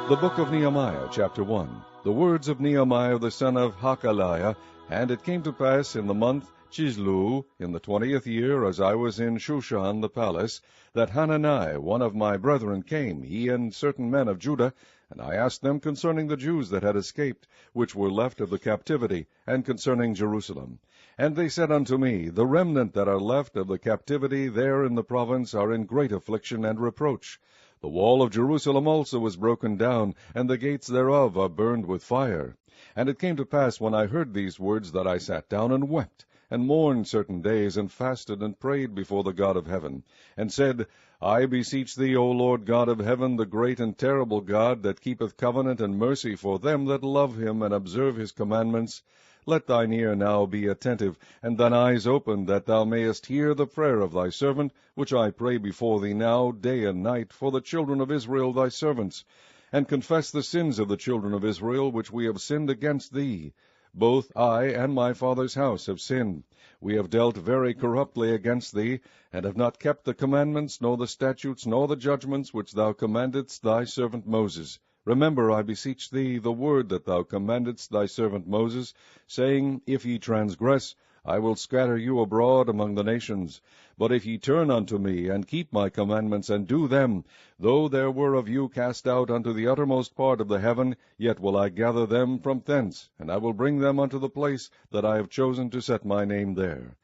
The book of Nehemiah, chapter 1. The words of Nehemiah the son of Hakaliah. And it came to pass in the month Chislu, in the 20th year, as I was in Shushan the palace, that Hanani, one of my brethren, came, he and certain men of Judah, and I asked them concerning the Jews that had escaped, which were left of the captivity, and concerning Jerusalem. And they said unto me, The remnant that are left of the captivity there in the province are in great affliction and reproach. The wall of Jerusalem also is broken down, and the gates thereof are burned with fire. And it came to pass, when I heard these words, that I sat down and wept, and mourned certain days, and fasted and prayed before the God of heaven, and said, I beseech thee, O Lord God of heaven, the great and terrible God, that keepeth covenant and mercy for them that love him and observe his commandments, let thine ear now be attentive, and thine eyes open, that thou mayest hear the prayer of thy servant, which I pray before thee now, day and night, for the children of Israel thy servants, and confess the sins of the children of Israel, which we have sinned against thee. Both I and my father's house have sinned. We have dealt very corruptly against thee, and have not kept the commandments, nor the statutes, nor the judgments, which thou commandedst thy servant Moses. Remember, I beseech thee, the word that thou commandedst thy servant Moses, saying, If ye transgress, I will scatter you abroad among the nations. But if ye turn unto me, and keep my commandments, and do them, though there were of you cast out unto the uttermost part of the heaven, yet will I gather them from thence, and I will bring them unto the place that I have chosen to set my name there.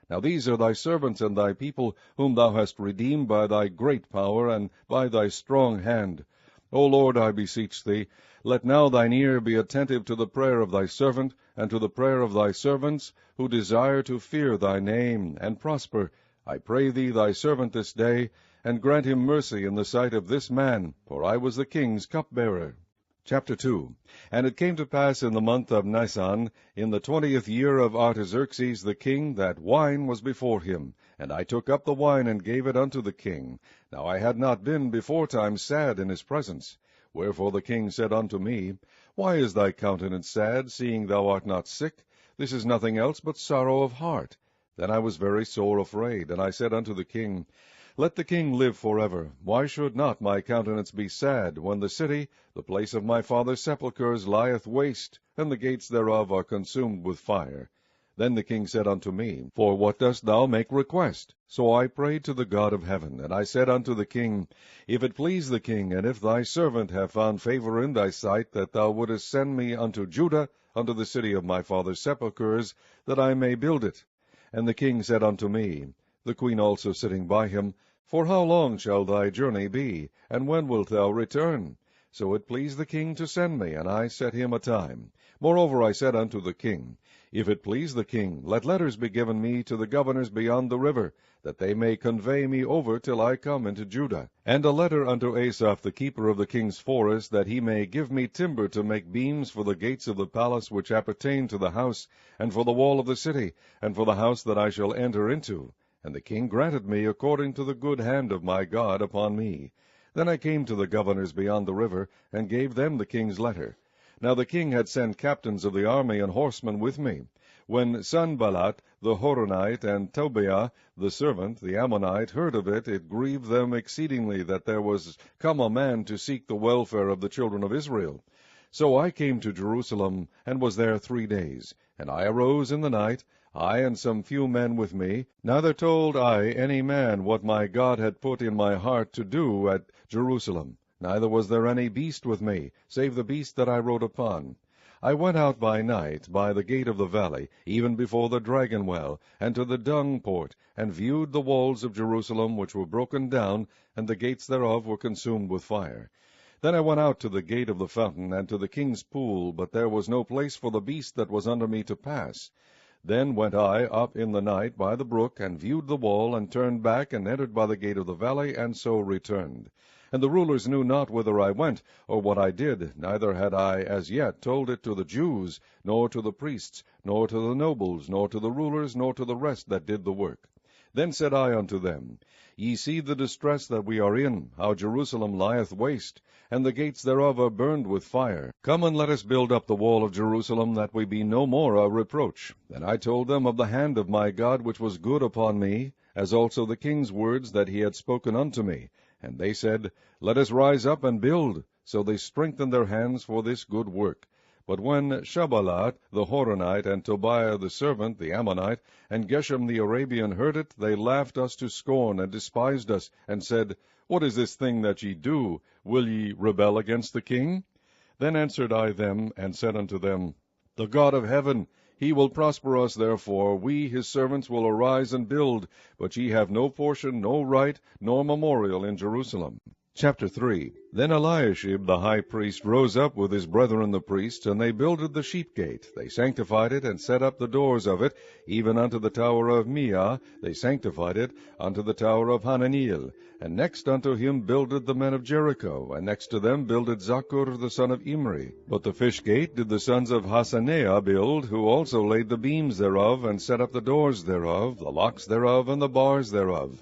Now these are thy servants and thy people, whom thou hast redeemed by thy great power, and by thy strong hand. O Lord, I beseech thee, let now thine ear be attentive to the prayer of thy servant, and to the prayer of thy servants, who desire to fear thy name, and prosper. I pray thee, thy servant, this day, and grant him mercy in the sight of this man, for I was the king's cupbearer. Chapter 2. And it came to pass in the month of Nisan, in the 20th year of Artaxerxes the king, that wine was before him. And I took up the wine, and gave it unto the king. Now I had not been beforetime sad in his presence. Wherefore the king said unto me, Why is thy countenance sad, seeing thou art not sick? This is nothing else but sorrow of heart. Then I was very sore afraid, and I said unto the king, Let the king live forever. Why should not my countenance be sad, when the city, the place of my father's sepulchres, lieth waste, and the gates thereof are consumed with fire? Then the king said unto me, For what dost thou make request? So I prayed to the God of heaven, and I said unto the king, If it please the king, and if thy servant have found favor in thy sight, that thou wouldest send me unto Judah, unto the city of my father's sepulchres, that I may build it. And the king said unto me, the queen also sitting by him, For how long shall thy journey be, and when wilt thou return? So it pleased the king to send me, and I set him a time. Moreover I said unto the king, If it please the king, let letters be given me to the governors beyond the river, that they may convey me over till I come into Judah. And a letter unto Asaph the keeper of the king's forest, that he may give me timber to make beams for the gates of the palace which appertain to the house, and for the wall of the city, and for the house that I shall enter into. And the king granted me according to the good hand of my God upon me. Then I came to the governors beyond the river, and gave them the king's letter. Now the king had sent captains of the army and horsemen with me. When Sanballat the Horonite, and Tobiah the servant, the Ammonite, heard of it, it grieved them exceedingly that there was come a man to seek the welfare of the children of Israel. So I came to Jerusalem, and was there 3 days. And I arose in the night, I and some few men with me. Neither told I any man what my God had put in my heart to do at Jerusalem. Neither was there any beast with me, save the beast that I rode upon. I went out by night by the gate of the valley, even before the dragon well, and to the dung port, and viewed the walls of Jerusalem, which were broken down, and the gates thereof were consumed with fire. Then I went out to the gate of the fountain, and to the king's pool, but there was no place for the beast that was under me to pass. Then went I up in the night by the brook, and viewed the wall, and turned back, and entered by the gate of the valley, and so returned. And the rulers knew not whither I went, or what I did, neither had I as yet told it to the Jews, nor to the priests, nor to the nobles, nor to the rulers, nor to the rest that did the work. Then said I unto them, Ye see the distress that we are in, how Jerusalem lieth waste, and the gates thereof are burned with fire. Come and let us build up the wall of Jerusalem, that we be no more a reproach. Then I told them of the hand of my God which was good upon me, as also the king's words that he had spoken unto me. And they said, Let us rise up and build. So they strengthened their hands for this good work. But when Sanballat the Horonite, and Tobiah the servant, the Ammonite, and Geshem the Arabian heard it, they laughed us to scorn, and despised us, and said, What is this thing that ye do? Will ye rebel against the king? Then answered I them, and said unto them, The God of heaven, he will prosper us therefore. We his servants will arise and build, but ye have no portion, no right, nor memorial in Jerusalem. Chapter 3. Then Eliashib the high priest rose up with his brethren the priests, and they builded the sheep gate. They sanctified it, and set up the doors of it, even unto the tower of Meah. They sanctified it unto the tower of Hananiel. And next unto him builded the men of Jericho, and next to them builded Zaccur the son of Imri. But the fish gate did the sons of Hasaneah build, who also laid the beams thereof, and set up the doors thereof, the locks thereof, and the bars thereof.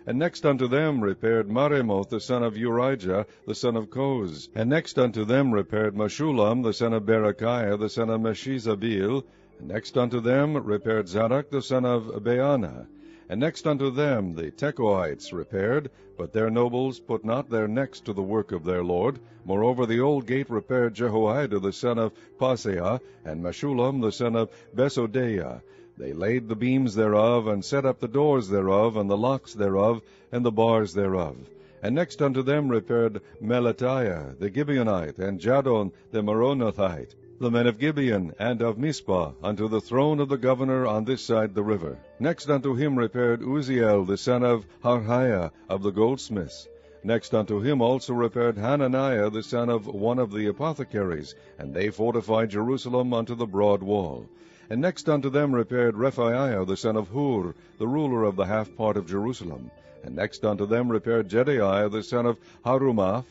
And next unto them repaired Maremoth the son of Urijah, the son of Koz. And next unto them repaired Meshullam the son of Berechiah, the son of Meshizabil. And next unto them repaired Zadok the son of Baana. And next unto them the Tekoites repaired, but their nobles put not their necks to the work of their lord. Moreover the old gate repaired Jehoiada the son of Paseah, and Meshullam the son of Besodeiah. They laid the beams thereof, and set up the doors thereof, and the locks thereof, and the bars thereof. And next unto them repaired Melatiah the Gibeonite, and Jadon the Meronothite, the men of Gibeon and of Mizpah, unto the throne of the governor on this side the river. Next unto him repaired Uzziel the son of Harhiah of the goldsmiths. Next unto him also repaired Hananiah the son of one of the apothecaries, and they fortified Jerusalem unto the broad wall. And next unto them repaired Rephaiah the son of Hur, the ruler of the half part of Jerusalem. And next unto them repaired Jedaiah the son of Harumaph,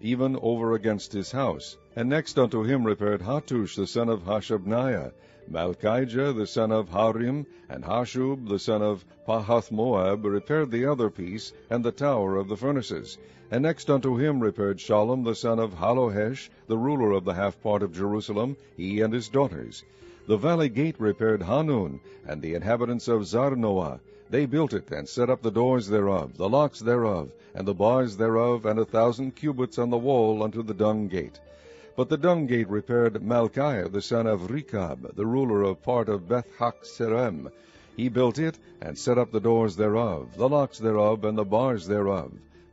even over against his house. And next unto him repaired Hattush the son of Hashabniah, Malchijah the son of Harim, and Hashub the son of Pahath-Moab repaired the other piece, and the tower of the furnaces. And next unto him repaired Shallum the son of Halohesh, the ruler of the half part of Jerusalem, he and his daughters. The valley gate repaired Hanun, and the inhabitants of Zarnoah. They built it, and set up the doors thereof, the locks thereof, and the bars thereof, and 1,000 cubits on the wall unto the dung gate. But the dung gate repaired Malchiah the son of Rechab, the ruler of part of Beth-Haccherem. He built it, and set up the doors thereof, the locks thereof, and the bars thereof.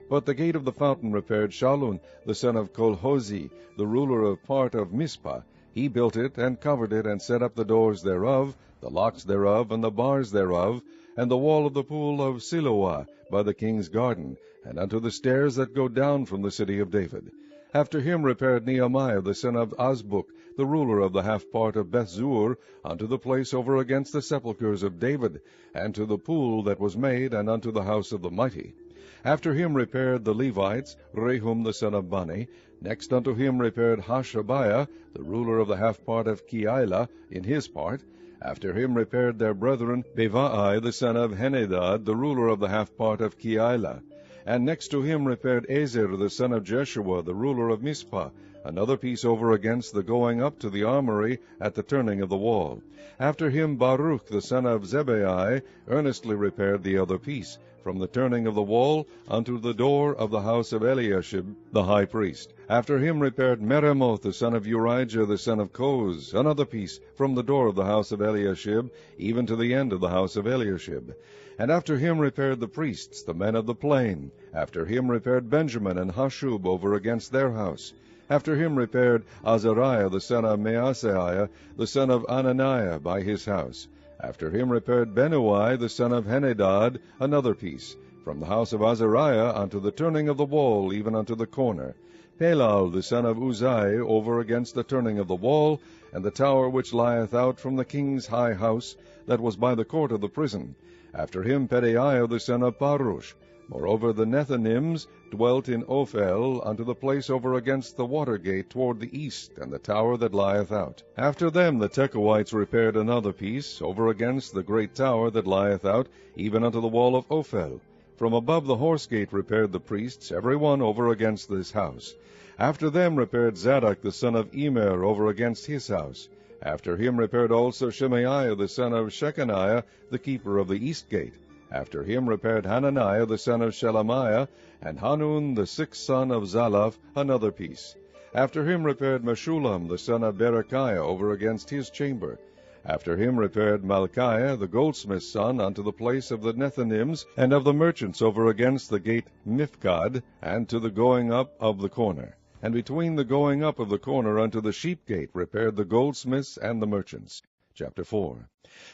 But the gate of the fountain repaired Shallun the son of Kolhozi, the ruler of part of Mizpah. He built it, and covered it, and set up the doors thereof, the locks thereof, and the bars thereof, and the wall of the pool of Siloah by the king's garden, and unto the stairs that go down from the city of David. After him repaired Nehemiah the son of Azbuk, the ruler of the half part of Bethzur, unto the place over against the sepulchres of David, and to the pool that was made, and unto the house of the mighty. After him repaired the Levites, Rehum the son of Bani. Next unto him repaired Hashabiah, the ruler of the half part of Keilah, in his part. After him repaired their brethren, Bevai the son of Henadad, the ruler of the half part of Keilah. And next to him repaired Ezer the son of Jeshua, the ruler of Mizpah, another piece over against the going up to the armory at the turning of the wall. After him Baruch the son of Zebai earnestly repaired the other piece, from the turning of the wall unto the door of the house of Eliashib the high priest. After him repaired Meremoth the son of Urijah the son of Koz, another piece, from the door of the house of Eliashib, even to the end of the house of Eliashib. And after him repaired the priests, the men of the plain. After him repaired Benjamin and Hashub over against their house. After him repaired Azariah the son of Maaseiah, the son of Ananiah, by his house. After him repaired Benui the son of Henadad, another piece, from the house of Azariah unto the turning of the wall, even unto the corner. Pelal the son of Uzai over against the turning of the wall, and the tower which lieth out from the king's high house, that was by the court of the prison. After him Pedaiah the son of Parush. Moreover the Nethinims dwelt in Ophel, unto the place over against the water gate toward the east, and the tower that lieth out. After them the Tekoites repaired another piece, over against the great tower that lieth out, even unto the wall of Ophel. From above the horse gate repaired the priests, every one over against this house. After them repaired Zadok the son of Emer over against his house. After him repaired also Shemaiah the son of Shechaniah, the keeper of the east gate. After him repaired Hananiah the son of Shelemiah, and Hanun the sixth son of Zalaph another piece. After him repaired Meshullam the son of Berechiah over against his chamber. After him repaired Malchiah the goldsmith's son unto the place of the Nethinims and of the merchants over against the gate Mifkad, and to the going up of the corner. And between the going up of the corner unto the sheep gate repaired the goldsmiths and the merchants. Chapter 4.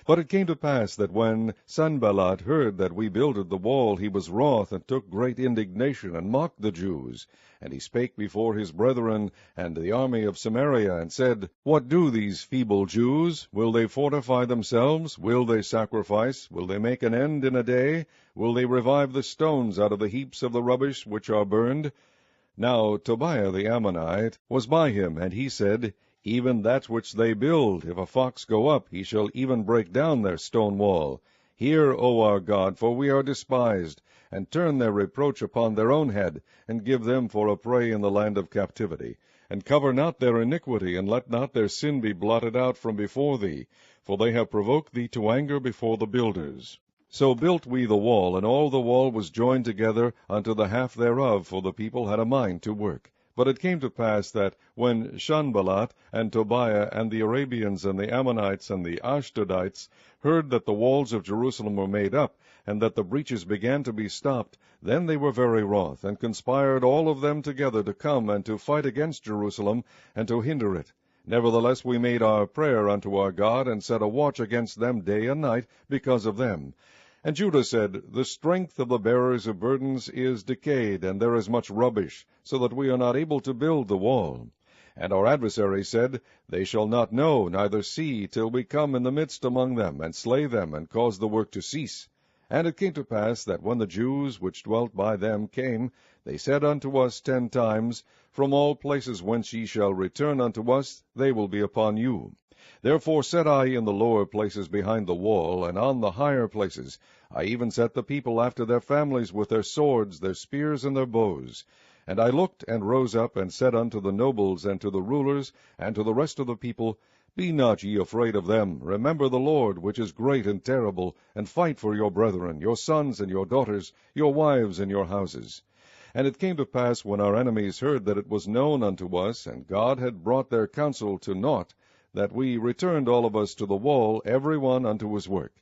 But it came to pass that when Sanballat heard that we builded the wall, he was wroth, and took great indignation, and mocked the Jews. And he spake before his brethren and the army of Samaria, and said, What do these feeble Jews? Will they fortify themselves? Will they sacrifice? Will they make an end in a day? Will they revive the stones out of the heaps of the rubbish which are burned? Now Tobiah the Ammonite was by him, and he said, Even that which they build, if a fox go up, he shall even break down their stone wall. Hear, O our God, for we are despised, and turn their reproach upon their own head, and give them for a prey in the land of captivity. And cover not their iniquity, and let not their sin be blotted out from before thee, for they have provoked thee to anger before the builders. So built we the wall, and all the wall was joined together unto the half thereof, for the people had a mind to work. But it came to pass that, when Sanballat and Tobiah and the Arabians and the Ammonites and the Ashdodites heard that the walls of Jerusalem were made up, and that the breaches began to be stopped, then they were very wroth, and conspired all of them together to come and to fight against Jerusalem, and to hinder it. Nevertheless we made our prayer unto our God, and set a watch against them day and night because of them. And Judah said, The strength of the bearers of burdens is decayed, and there is much rubbish, so that we are not able to build the wall. And our adversaries said, They shall not know, neither see, till we come in the midst among them, and slay them, and cause the work to cease. And it came to pass that when the Jews which dwelt by them came, they said unto us 10 times, From all places whence ye shall return unto us, they will be upon you. Therefore set I in the lower places behind the wall, and on the higher places. I even set the people after their families with their swords, their spears, and their bows. And I looked and rose up, and said unto the nobles, and to the rulers, and to the rest of the people, Be not ye afraid of them. Remember the Lord, which is great and terrible, and fight for your brethren, your sons and your daughters, your wives and your houses. And it came to pass, when our enemies heard that it was known unto us, and God had brought their counsel to naught, that we returned all of us to the wall, every one unto his work.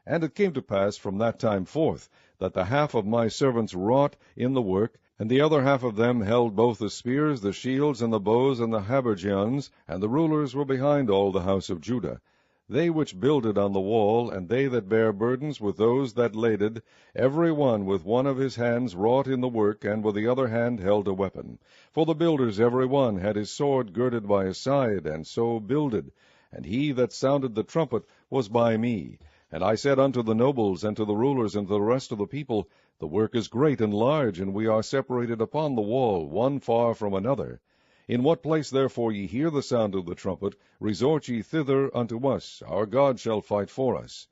And it came to pass from that time forth, that the half of my servants wrought in the work, and the other half of them held both the spears, the shields, and the bows, and the habergeons, and the rulers were behind all the house of Judah. They which builded on the wall, and they that bare burdens with those that laded, every one with one of his hands wrought in the work, and with the other hand held a weapon. For the builders every one had his sword girded by his side, and so builded. And he that sounded the trumpet was by me. And I said unto the nobles, and to the rulers, and to the rest of the people, The work is great and large, and we are separated upon the wall, one far from another. In what place therefore ye hear the sound of the trumpet, resort ye thither unto us. Our God shall fight for us.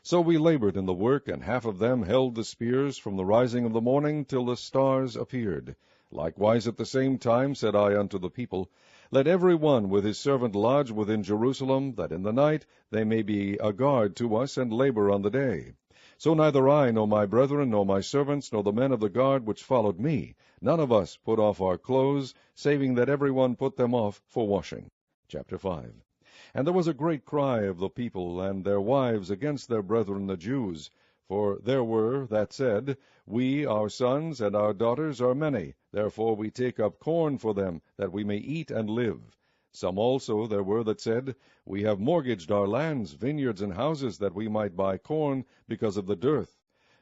So we labored in the work, and half of them held the spears from the rising of the morning till the stars appeared. Likewise at the same time said I unto the people, Let every one with his servant lodge within Jerusalem, that in the night they may be a guard to us, and labor on the day. So neither I, nor my brethren, nor my servants, nor the men of the guard which followed me, none of us put off our clothes, saving that every one put them off for washing. Chapter 5. And there was a great cry of the people and their wives against their brethren the Jews. For there were that said, We, our sons, and our daughters are many, therefore we take up corn for them, that we may eat and live. Some also there were that said, We have mortgaged our lands, vineyards, and houses, that we might buy corn, because of the dearth.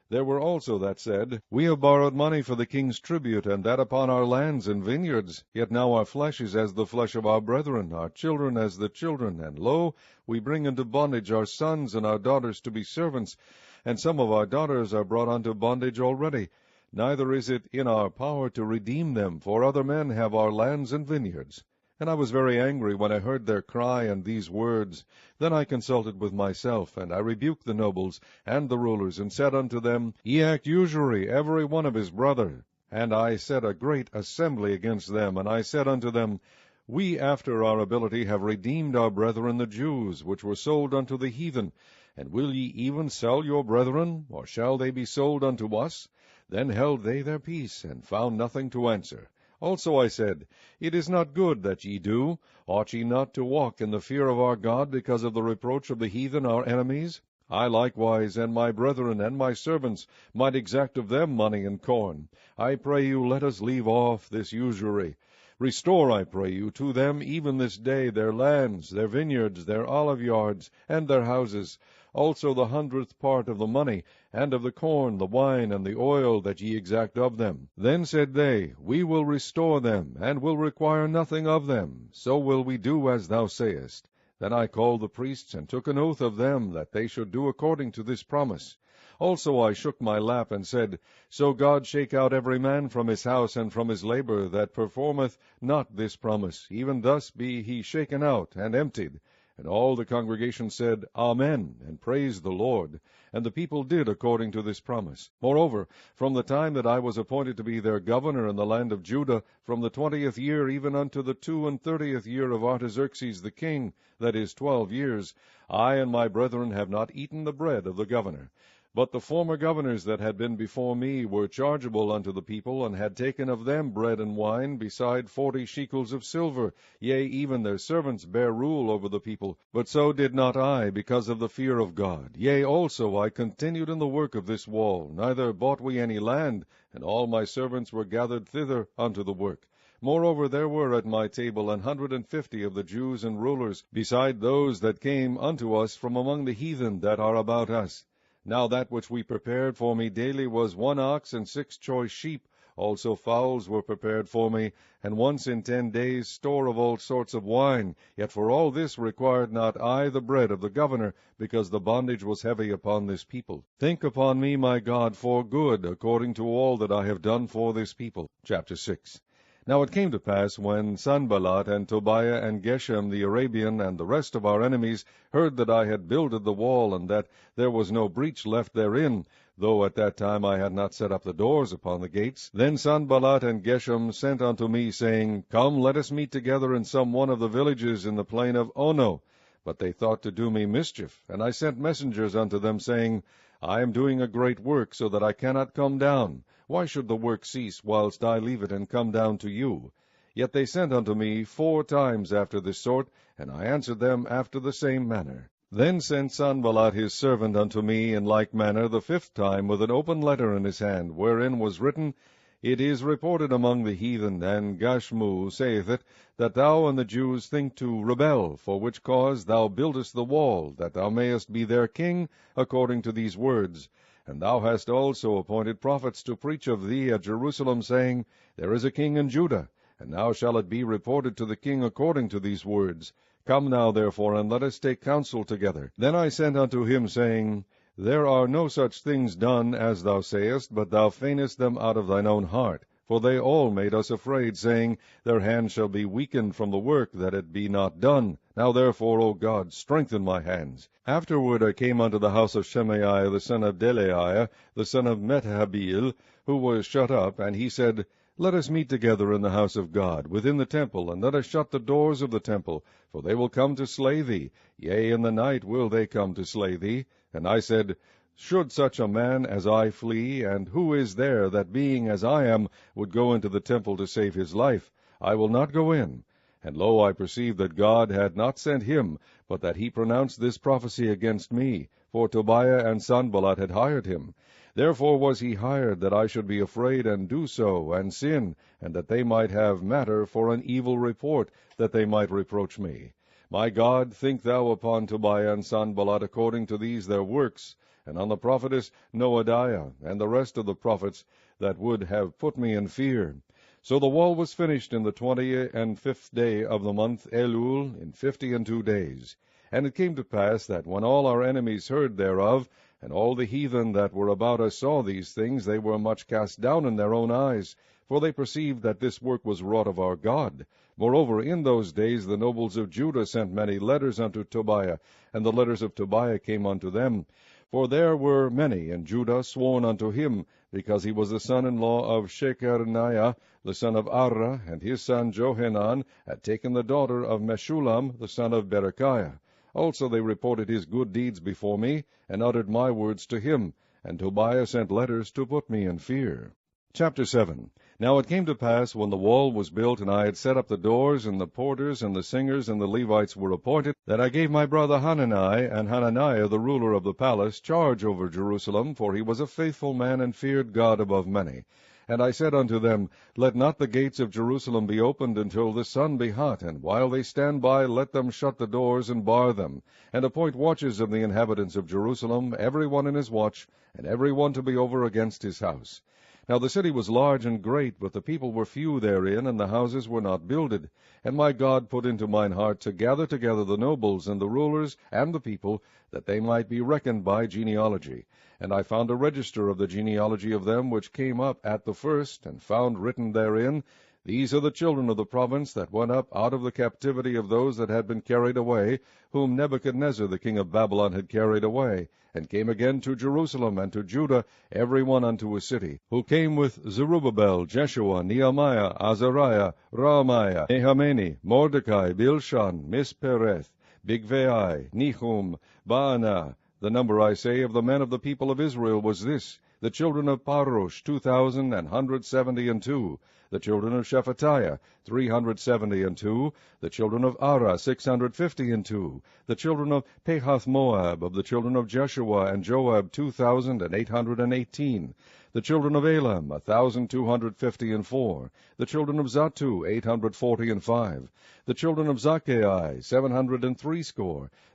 There were also that said, We have borrowed money for the king's tribute, and that upon our lands and vineyards. Yet now our flesh is as the flesh of our brethren, our children as the children. And lo, we bring into bondage our sons and our daughters to be servants, and some of our daughters are brought unto bondage already. Neither is it in our power to redeem them, for other men have our lands and vineyards. And I was very angry when I heard their cry and these words. Then I consulted with myself, and I rebuked the nobles and the rulers, and said unto them, Ye act usury, every one of his brother. And I set a great assembly against them, and I said unto them, We after our ability have redeemed our brethren the Jews, which were sold unto the heathen. And will ye even sell your brethren, or shall they be sold unto us? Then held they their peace, and found nothing to answer. Also I said, It is not good that ye do. Ought ye not to walk in the fear of our God, because of the reproach of the heathen our enemies? I likewise, and my brethren, and my servants, might exact of them money and corn. I pray you, let us leave off this usury. Restore, I pray you, to them even this day their lands, their vineyards, their olive yards, and their houses, also the 100th part of the money, and of the corn, the wine, and the oil that ye exact of them. Then said they, We will restore them, and will require nothing of them. So will we do as thou sayest. Then I called the priests, and took an oath of them, that they should do according to this promise. Also I shook my lap, and said, So God shake out every man from his house and from his labor, that performeth not this promise, even thus be he shaken out and emptied. And all the congregation said, Amen, and praised the Lord. And the people did according to this promise. Moreover, from the time that I was appointed to be their governor in the land of Judah, from the 20th year even unto the 32nd year of Artaxerxes the king, that is 12 years, I and my brethren have not eaten the bread of the governor. But the former governors that had been before me were chargeable unto the people, and had taken of them bread and wine, beside 40 shekels of silver. Yea, even their servants bare rule over the people. But so did not I, because of the fear of God. Yea, also I continued in the work of this wall, neither bought we any land, and all my servants were gathered thither unto the work. Moreover, there were at my table 150 of the Jews and rulers, beside those that came unto us from among the heathen that are about us. Now that which we prepared for me daily was 1 ox and 6 choice sheep. Also fowls were prepared for me, and once in 10 days store of all sorts of wine. Yet for all this required not I the bread of the governor, because the bondage was heavy upon this people. Think upon me, my God, for good, according to all that I have done for this people. Chapter 6. Now it came to pass, when Sanballat and Tobiah and Geshem the Arabian and the rest of our enemies heard that I had builded the wall, and that there was no breach left therein, though at that time I had not set up the doors upon the gates, then Sanballat and Geshem sent unto me, saying, Come, let us meet together in some one of the villages in the plain of Ono. But they thought to do me mischief, and I sent messengers unto them, saying, I am doing a great work, so that I cannot come down. Why should the work cease, whilst I leave it and come down to you? Yet they sent unto me 4 times after this sort, and I answered them after the same manner. Then sent Sanballat his servant unto me in like manner the 5th time, with an open letter in his hand, wherein was written, It is reported among the heathen, and Gashmu saith it, that thou and the Jews think to rebel, for which cause thou buildest the wall, that thou mayest be their king, according to these words. And thou hast also appointed prophets to preach of thee at Jerusalem, saying, There is a king in Judah. And now shall it be reported to the king according to these words. Come now, therefore, and let us take counsel together. Then I sent unto him, saying, There are no such things done as thou sayest, but thou feignest them out of thine own heart. For they all made us afraid, saying, Their hands shall be weakened from the work, that it be not done. Now therefore, O God, strengthen my hands. Afterward I came unto the house of Shemaiah the son of Delaiah, the son of Methabil, who was shut up, and he said, Let us meet together in the house of God, within the temple, and let us shut the doors of the temple, for they will come to slay thee. Yea, in the night will they come to slay thee. And I said, Should such a man as I flee, and who is there that, being as I am, would go into the temple to save his life? I will not go in. And lo, I perceived that God had not sent him, but that he pronounced this prophecy against me, for Tobiah and Sanballat had hired him. Therefore was he hired, that I should be afraid, and do so, and sin, and that they might have matter for an evil report, that they might reproach me. My God, think thou upon Tobiah and Sanballat according to these their works, and on the prophetess Noadiah, and the rest of the prophets, that would have put me in fear. So the wall was finished in the 25th day of the month Elul, in 52 days. And it came to pass that when all our enemies heard thereof, and all the heathen that were about us saw these things, they were much cast down in their own eyes, for they perceived that this work was wrought of our God. Moreover, in those days the nobles of Judah sent many letters unto Tobiah, and the letters of Tobiah came unto them. For there were many in Judah sworn unto him, because he was the son-in-law of Shechaniah, the son of Arah, and his son Johanan had taken the daughter of Meshullam, the son of Berechiah. Also they reported his good deeds before me, and uttered my words to him, and Tobiah sent letters to put me in fear. Chapter 7. Now it came to pass, when the wall was built, and I had set up the doors, and the porters, and the singers, and the Levites were appointed, that I gave my brother Hanani, and Hananiah the ruler of the palace, charge over Jerusalem, for he was a faithful man, and feared God above many. And I said unto them, Let not the gates of Jerusalem be opened until the sun be hot, and while they stand by, let them shut the doors, and bar them, and appoint watches of the inhabitants of Jerusalem, every one in his watch, and every one to be over against his house. Now the city was large and great, but the people were few therein, and the houses were not builded. And my God put into mine heart to gather together the nobles, and the rulers, and the people, that they might be reckoned by genealogy. And I found a register of the genealogy of them which came up at the first, and found written therein, These are the children of the province that went up out of the captivity of those that had been carried away, whom Nebuchadnezzar the king of Babylon had carried away, and came again to Jerusalem and to Judah, every one unto a city, who came with Zerubbabel, Jeshua, Nehemiah, Azariah, Raamiah, Nahamani, Mordecai, Bilshan, Mispereth, Bigvai, Nehum, Baanah. The number, I say, of the men of the people of Israel was this: the children of Parosh, 2,172, the children of Shephatiah, 372, the children of Ara, 652, the children of Pahath-Moab, of the children of Jeshua and Joab, 2,818, the children of Elam, 1,254, the children of Zattu, 845, the children of Zaccai, 703,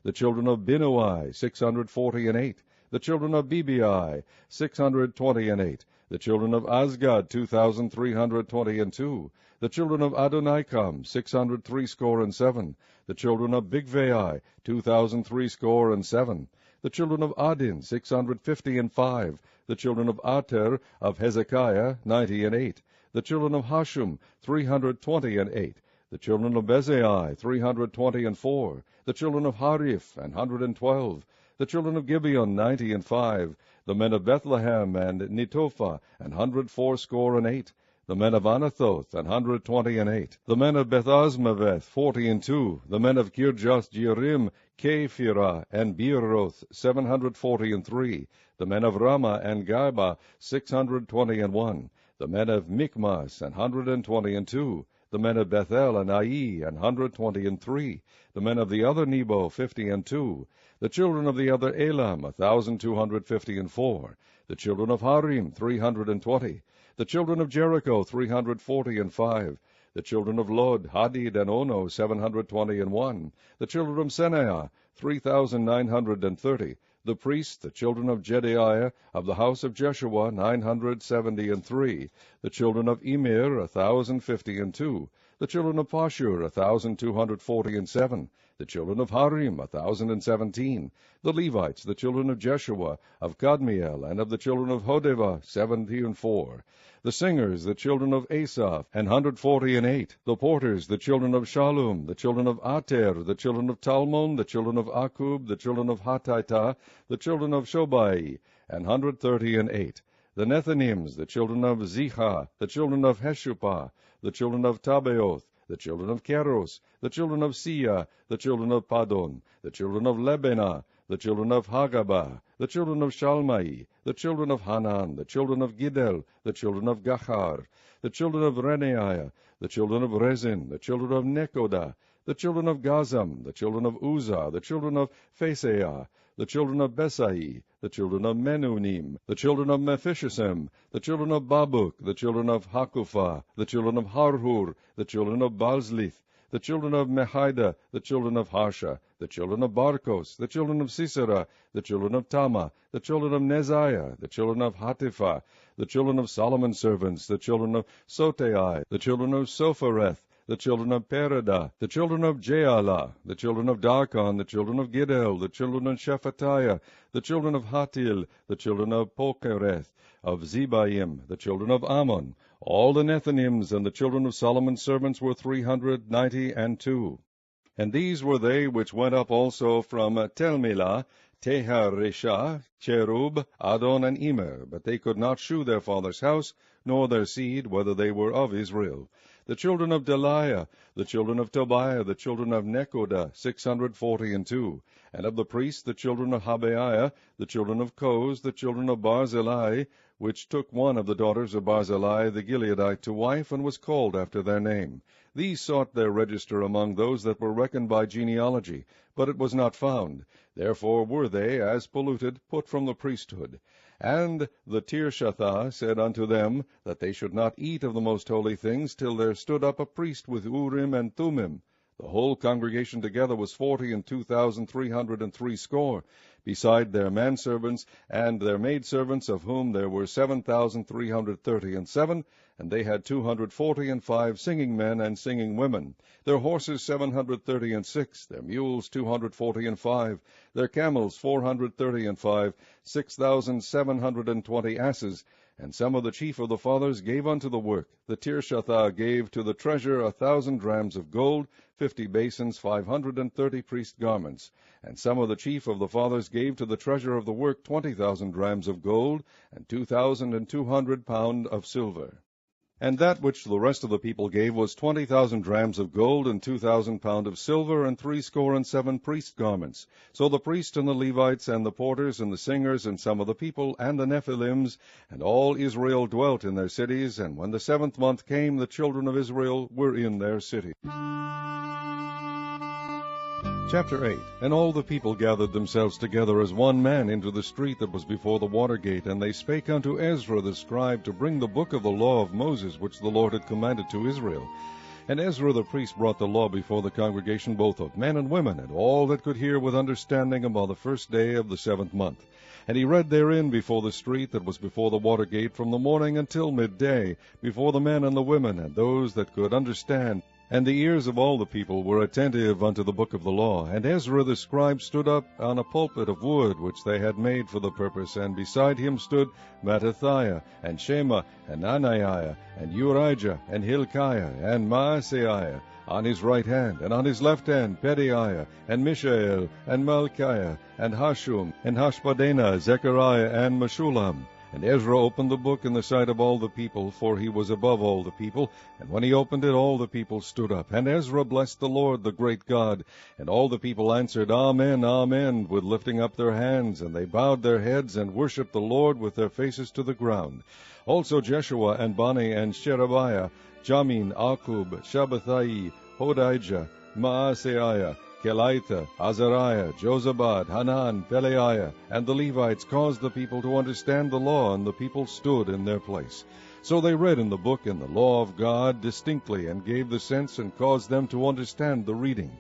the children of Binnui, 648, the children of Bebai, 628, the children of Azgad, 2,322, the children of Adonikam, 667, the children of Bigvai, 2,037, the children of Adin, 655, the children of Ater, of Hezekiah, 98, the children of Hashum, 328, the children of Bezai, 324, the children of Hariph, 112, the children of Gibeon, 95, the men of Bethlehem and Netophah, 168, the men of Anathoth, 128, the men of Bethazmaveth, 42, the men of Kirjath Jearim, Kephirah, and Beeroth, 743, the men of Ramah and Gaba, 621, the men of Michmas, 122, the men of Bethel and Ai, 123, the men of the other Nebo, 52, the children of the other Elam, 1,254, the children of Harim, 320, the children of Jericho, 345, the children of Lod, Hadid, and Ono, 721, the children of Senaiah, 3,930, the priests, the children of Jedaiah, of the house of Jeshua, 973, the children of Emir, 1,052, the children of Pashur, 1,247, the children of Harim, 1,017, the Levites, the children of Jeshua, of Kadmiel, and of the children of Hodeva, 74, the singers, the children of Asaph, 148, the porters, the children of Shallum, the children of Ater, the children of Talmon, the children of Akub, the children of Hatita, the children of Shobai, 138, the Nethinims, the children of Ziha, the children of Heshupah, the children of Tabaoth, the children of Keros, the children of Sia, the children of Padon, the children of Lebenah, the children of Hagabah, the children of Shalmai, the children of Hanan, the children of Giddel, the children of Gachar, the children of Renaiah, the children of Rezin, the children of Nekoda, the children of Gazam, the children of Uzzah, the children of Phaseah, the children of Besai, the children of Menunim, the children of Mephishisem, the children of Babuk, the children of Hakupha, the children of Harhur, the children of Balzlith, the children of Mehida, the children of Harsha, the children of Barkos, the children of Sisera, the children of Tama, the children of Neziah, the children of Hatipha, the children of Solomon's servants, the children of Sotai, the children of Sophareth, the children of Perida, the children of Jaala, the children of Darkon, the children of Giddel, the children of Shephatiah, the children of Hatil, the children of Pokereth, of Zebaim, the children of Ammon. All the Nethinims and the children of Solomon's servants were 392. And these were they which went up also from Telmilah, Teharesha, Cherub, Adon, and Emer, but they could not shew their father's house, nor their seed, whether they were of Israel. The children of Delaiah, the children of Tobiah, the children of Nekoda, 642. And of the priests, the children of Habaiah, the children of Koz, the children of Barzillai, which took one of the daughters of Barzillai the Gileadite to wife, and was called after their name. These sought their register among those that were reckoned by genealogy, but it was not found. Therefore were they, as polluted, put from the priesthood. And the Tirshatha said unto them, that they should not eat of the most holy things, till there stood up a priest with Urim and Thummim. The whole congregation together was 42,303, beside their manservants and their maidservants, of whom there were 7,337, and they had 245 singing men and singing women. Their horses 736, their mules 245, their camels 435, 6,720 asses. And some of the chief of the fathers gave unto the work. The Tirshatha gave to the treasure 1,000 drams of gold, 50 basins, 530 priest garments. And some of the chief of the fathers gave to the treasure of the work 20,000 drams of gold, and 2,200 pound of silver. And that which the rest of the people gave was 20,000 drams of gold, and 2,000 pound of silver, and 7 priest garments. So the priests and the Levites, and the porters, and the singers, and some of the people, and the Nephilims, and all Israel dwelt in their cities. And when the 7th month came, the children of Israel were in their city. Chapter 8. And all the people gathered themselves together as one man into the street that was before the water gate, and they spake unto Ezra the scribe to bring the book of the law of Moses, which the Lord had commanded to Israel. And Ezra the priest brought the law before the congregation, both of men and women, and all that could hear with understanding, upon the 1st day of the 7th month. And he read therein before the street that was before the water gate, from the morning until midday, before the men and the women, and those that could understand. And the ears of all the people were attentive unto the book of the law. And Ezra the scribe stood up on a pulpit of wood, which they had made for the purpose, and beside him stood Mattithiah, and Shema, and Ananiah, and Urijah, and Hilkiah, and Maaseiah, on his right hand, and on his left hand Pedaiah, and Mishael, and Malchiah, and Hashum, and Hashbaddanah, Zechariah, and Meshullam. And Ezra opened the book in the sight of all the people, for he was above all the people. And when he opened it, all the people stood up. And Ezra blessed the Lord, the great God. And all the people answered, Amen, Amen, with lifting up their hands. And they bowed their heads, and worshipped the Lord with their faces to the ground. Also Jeshua, and Bani, and Sherebiah, Jamin, Akub, Shabbathai, Hodijah, Maaseiah, Kelitha, Azariah, Jozabad, Hanan, Peleiah, and the Levites caused the people to understand the law, and the people stood in their place. So they read in the book and the law of God distinctly, and gave the sense, and caused them to understand the reading.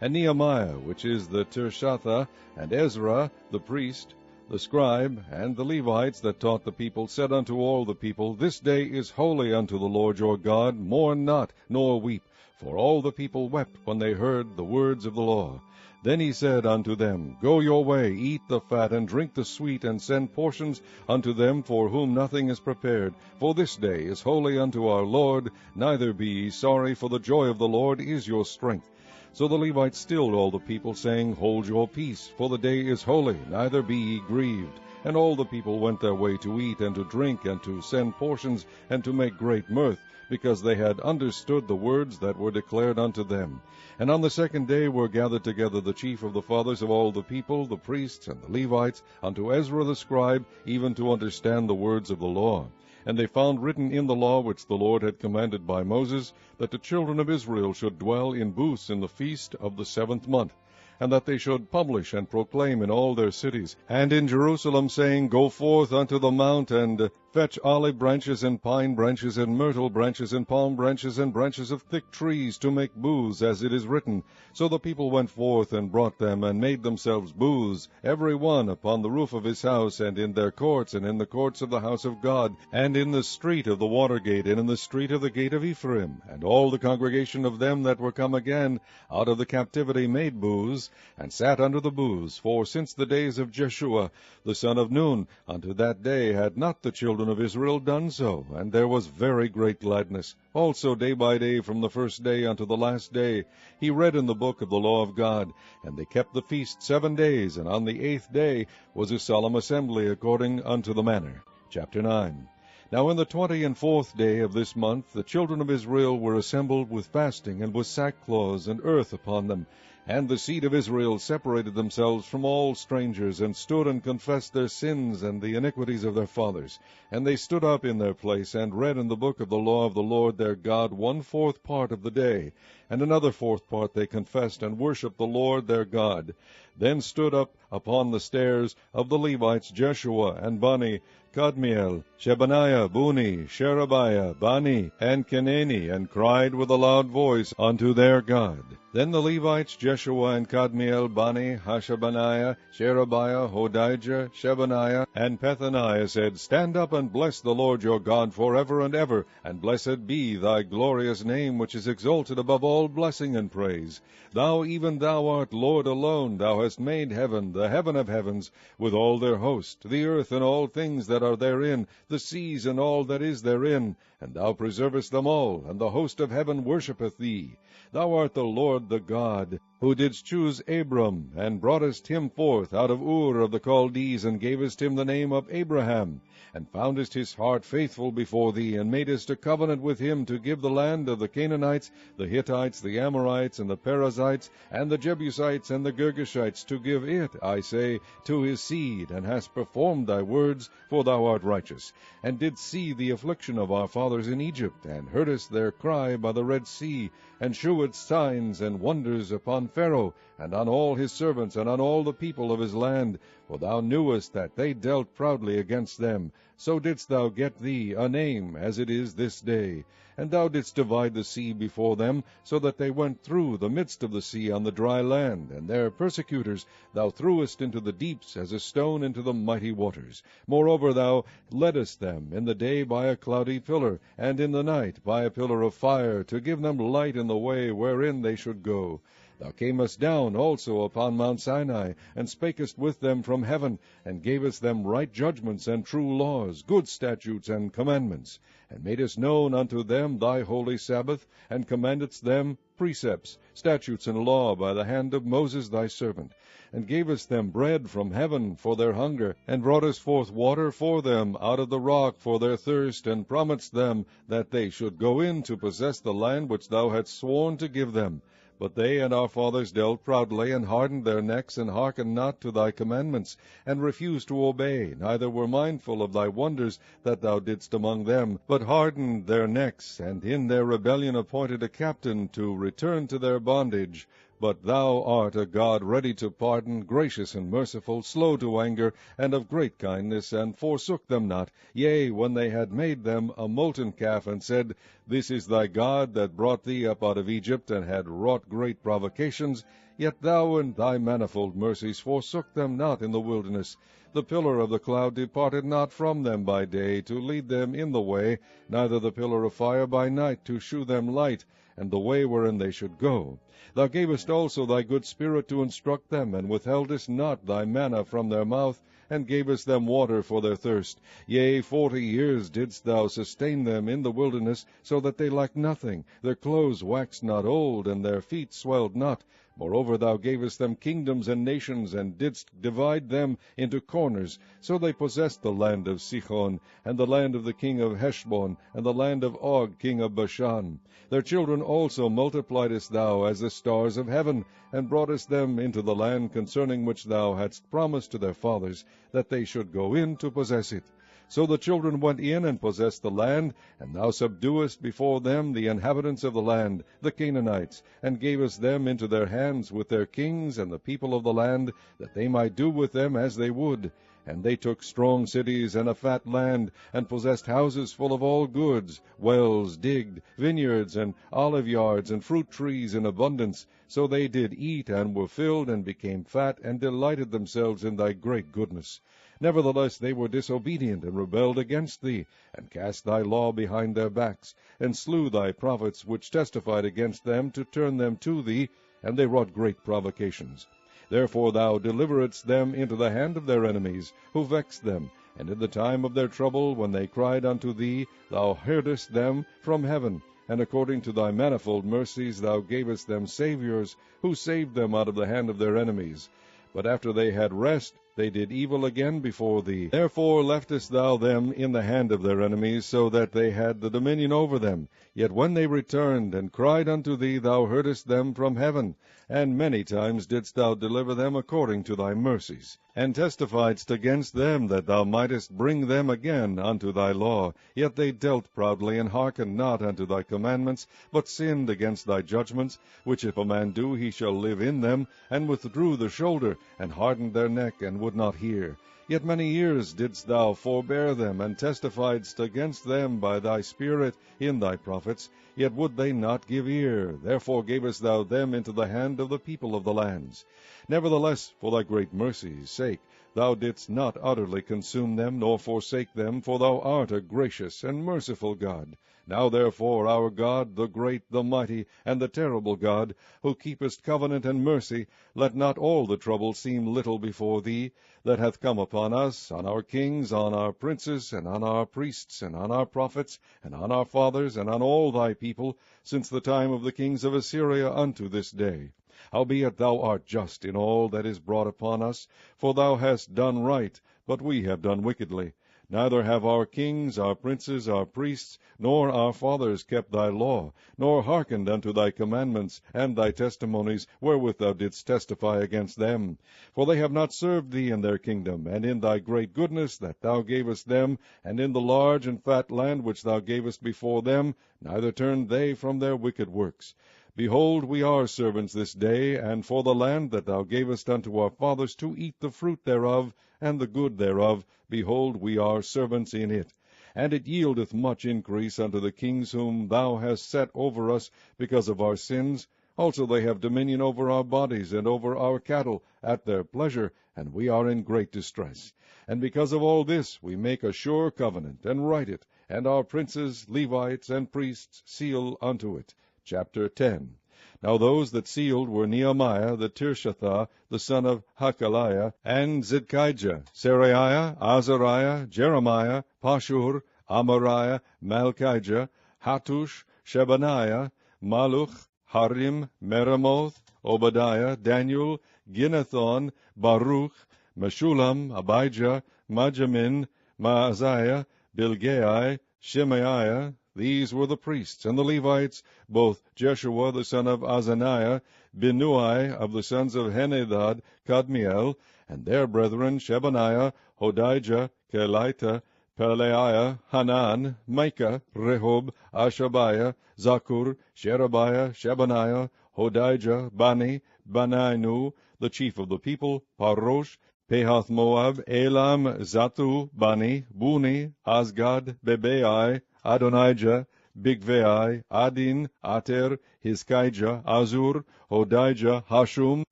And Nehemiah, which is the Tirshatha, and Ezra, the priest, the scribe, and the Levites that taught the people, said unto all the people, This day is holy unto the Lord your God, mourn not, nor weep. For all the people wept when they heard the words of the law. Then he said unto them, Go your way, eat the fat, and drink the sweet, and send portions unto them for whom nothing is prepared. For this day is holy unto our Lord, neither be ye sorry, for the joy of the Lord is your strength. So the Levites stilled all the people, saying, Hold your peace, for the day is holy, neither be ye grieved. And all the people went their way to eat, and to drink, and to send portions, and to make great mirth, because they had understood the words that were declared unto them. And on the 2nd day were gathered together the chief of the fathers of all the people, the priests and the Levites, unto Ezra the scribe, even to understand the words of the law. And they found written in the law which the Lord had commanded by Moses, that the children of Israel should dwell in booths in the feast of the 7th month, and that they should publish and proclaim in all their cities, and in Jerusalem, saying, Go forth unto the mount, and fetch olive branches, and pine branches, and myrtle branches, and palm branches, and branches of thick trees, to make booths, as it is written. So the people went forth, and brought them, and made themselves booths, every one upon the roof of his house, and in their courts, and in the courts of the house of God, and in the street of the water gate, and in the street of the gate of Ephraim. And all the congregation of them that were come again out of the captivity made booths, and sat under the booths. For since the days of Jeshua the son of Nun unto that day had not the children of Israel done so, and there was very great gladness. Also day by day, from the 1st day unto the last day, he read in the book of the law of God. And they kept the feast 7 days, and on the 8th day was a solemn assembly according unto the manner. Chapter 9. Now in the 24th day of this month the children of Israel were assembled with fasting, and with sackcloths and earth upon them. And the seed of Israel separated themselves from all strangers, and stood and confessed their sins and the iniquities of their fathers. And they stood up in their place, and read in the book of the law of the Lord their God 1/4 part of the day. And another 4th part they confessed, and worshipped the Lord their God. Then stood up upon the stairs of the Levites Jeshua and Bani, Kadmiel, Shebaniah, Buni, Sherebiah, Bani, and Kenani, and cried with a loud voice unto their God. Then the Levites Jeshua and Kadmiel, Bani, Hashabaniah, Sherebiah, Hodijah, Shebaniah, and Pethaniah said, Stand up and bless the Lord your God forever and ever, and blessed be thy glorious name, which is exalted above all blessing and praise. Thou, even thou art Lord alone. Thou hast made heaven, the heaven of heavens, with all their host, the earth and all things that are therein, the seas and all that is therein, and thou preservest them all, and the host of heaven worshippeth thee. Thou art the Lord the God, who didst choose Abram, and broughtest him forth out of Ur of the Chaldees, and gavest him the name of Abraham, and foundest his heart faithful before thee, and madest a covenant with him to give the land of the Canaanites, the Hittites, the Amorites, and the Perizzites, and the Jebusites, and the Girgashites, to give it, I say, to his seed, and hast performed thy words, for thou art righteous, and didst see the affliction of our fathers in Egypt, and heardest their cry by the Red Sea, and shewedst signs and wonders upon Pharaoh, and on all his servants, and on all the people of his land, for thou knewest that they dealt proudly against them. So didst thou get thee a name, as it is this day. And thou didst divide the sea before them, so that they went through the midst of the sea on the dry land, and their persecutors thou threwest into the deeps as a stone into the mighty waters. Moreover thou leddest them in the day by a cloudy pillar, and in the night by a pillar of fire, to give them light in the way wherein they should go. Thou camest down also upon Mount Sinai, and spakest with them from heaven, and gavest them right judgments and true laws, good statutes and commandments, and madest known unto them thy holy Sabbath, and commandedst them precepts, statutes, and law by the hand of Moses thy servant, and gavest them bread from heaven for their hunger, and broughtest forth water for them out of the rock for their thirst, and promised them that they should go in to possess the land which thou hadst sworn to give them. But they and our fathers dealt proudly, and hardened their necks, and hearkened not to thy commandments, and refused to obey, neither were mindful of thy wonders that thou didst among them, but hardened their necks, and in their rebellion appointed a captain to return to their bondage. But thou art a God ready to pardon, gracious and merciful, slow to anger, and of great kindness, and forsook them not. Yea, when they had made them a molten calf, and said, This is thy God that brought thee up out of Egypt, and had wrought great provocations, yet thou in thy manifold mercies forsook them not in the wilderness. The pillar of the cloud departed not from them by day, to lead them in the way, neither the pillar of fire by night, to shew them light, and the way wherein they should go. Thou gavest also thy good Spirit to instruct them, and withheldest not thy manna from their mouth, and gavest them water for their thirst. Yea, 40 years didst thou sustain them in the wilderness, so that they lacked nothing. Their clothes waxed not old, and their feet swelled not. Moreover thou gavest them kingdoms and nations, and didst divide them into corners. So they possessed the land of Sihon, and the land of the king of Heshbon, and the land of Og king of Bashan. Their children also multipliedst thou as the stars of heaven, and broughtest them into the land concerning which thou hadst promised to their fathers, that they should go in to possess it. So the children went in and possessed the land, and thou subduest before them the inhabitants of the land, the Canaanites, and gavest them into their hands with their kings and the people of the land, that they might do with them as they would. And they took strong cities and a fat land, and possessed houses full of all goods, wells digged, vineyards, and olive yards, and fruit trees in abundance. So they did eat, and were filled, and became fat, and delighted themselves in thy great goodness. Nevertheless they were disobedient, and rebelled against thee, and cast thy law behind their backs, and slew thy prophets which testified against them, to turn them to thee, and they wrought great provocations. Therefore thou deliveredst them into the hand of their enemies, who vexed them, and in the time of their trouble, when they cried unto thee, thou heardest them from heaven, and according to thy manifold mercies thou gavest them saviours, who saved them out of the hand of their enemies. But after they had rest, they did evil again before thee. Therefore leftest thou them in the hand of their enemies, so that they had the dominion over them. Yet when they returned and cried unto thee, thou heardest them from heaven, and many times didst thou deliver them according to thy mercies, and testifiedst against them that thou mightest bring them again unto thy law. Yet they dealt proudly, and hearkened not unto thy commandments, but sinned against thy judgments, which if a man do, he shall live in them, and withdrew the shoulder, and hardened their neck, and would not hear. Yet many years didst thou forbear them, and testifiedst against them by thy Spirit in thy prophets, yet would they not give ear. Therefore gavest thou them into the hand of the people of the lands. Nevertheless, for thy great mercy's sake, thou didst not utterly consume them, nor forsake them, for thou art a gracious and merciful God. Now therefore, our God, the great, the mighty, and the terrible God, who keepest covenant and mercy, let not all the trouble seem little before thee, that hath come upon us, on our kings, on our princes, and on our priests, and on our prophets, and on our fathers, and on all thy people, since the time of the kings of Assyria unto this day. Howbeit thou art just in all that is brought upon us, for thou hast done right, but we have done wickedly. Neither have our kings, our princes, our priests, nor our fathers kept thy law, nor hearkened unto thy commandments and thy testimonies, wherewith thou didst testify against them. For they have not served thee in their kingdom, and in thy great goodness that thou gavest them, and in the large and fat land which thou gavest before them, neither turned they from their wicked works. Behold, we are servants this day, and for the land that thou gavest unto our fathers to eat the fruit thereof, and the good thereof, behold, we are servants in it. And it yieldeth much increase unto the kings whom thou hast set over us because of our sins. Also they have dominion over our bodies and over our cattle at their pleasure, and we are in great distress. And because of all this we make a sure covenant, and write it, and our princes, Levites, and priests seal unto it. Chapter 10. Now those that sealed were Nehemiah the Tirshatha, the son of Hakaliah, and Zidkijah, Seraiah, Azariah, Jeremiah, Pashur, Amariah, Malchijah, Hattush, Shebaniah, Maluch, Harim, Meremoth, Obadiah, Daniel, Ginnethon, Baruch, Meshulam, Abijah, Majamin, Maaziah, Bilgai, Shemaiah. These were the priests, and the Levites, both Jeshua the son of Azaniah, Binnui of the sons of Henadad, Kadmiel, and their brethren Shebaniah, Hodijah, Kelita, Pelaiah, Hanan, Micah, Rehob, Ashabiah, Zakur, Sherebiah, Shebaniah, Hodijah, Bani, Banainu, the chief of the people, Parosh, Pehath Moab, Elam, Zatu, Bani, Buni, Asgad, Bebai, Adonijah, Bigvai, Adin, Ater, Hizkijah, Azur, Hodijah, Hashum,